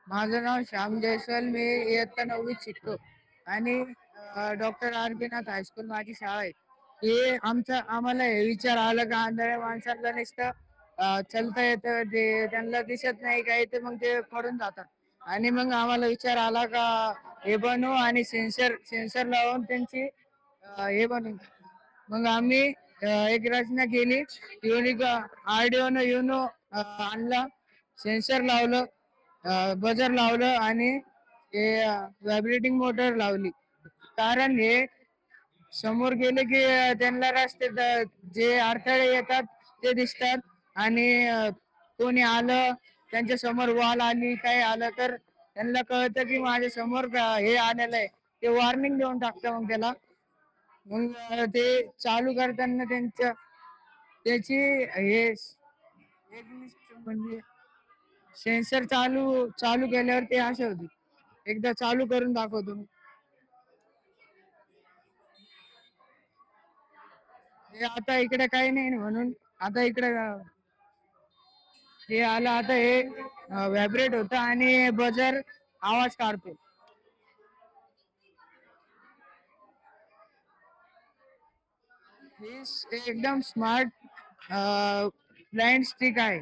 माझं नाव श्याम जयस्वाल. मी इयत्ता 9वीत शिकतो आणि डॉक्टर आर बी नाथ हायस्कूल माझी शाळा आहे. हे आम्हाला हे विचार आलं का आंधळ्या माणसांना नुसतं चलता येतं, ते त्यांना दिसत नाही काही, ते मग ते पडून जातात. आणि मग आम्हाला विचार आला का हे बनवू आणि सेन्सर सेन्सर लावून त्यांची हे बनवू. मग आम्ही एक रचना केली. युनिक आर्डिओनो युनो आणला, सेन्सर लावलं, बजर लावलं आणि हे व्हायब्रेटिंग मोटर लावली. कारण हे समोर गेले की त्यांना रस्त्यात जे अडथळे येतात ते दिसतात. आणि कोणी आलं, त्यांच्या समोर वॉल आली, काय आलं तर त्यांना कळतं की माझ्या समोर हे आलेलं आहे, ते वॉर्निंग देऊन टाकतं मग त्याला. मग ते चालू करताना त्याची हे म्हणजे सेन्सर चालू चालू केल्यावर ते असे होते. एकदा चालू करून दाखवतो मी. हे आता इकडे काही नाही म्हणून आता इकडे हे आलं. आता हे व्हायब्रेट होतं आणि बजर आवाज काढतो. हे एकदम स्मार्ट ब्लाइंड स्टिक आहे.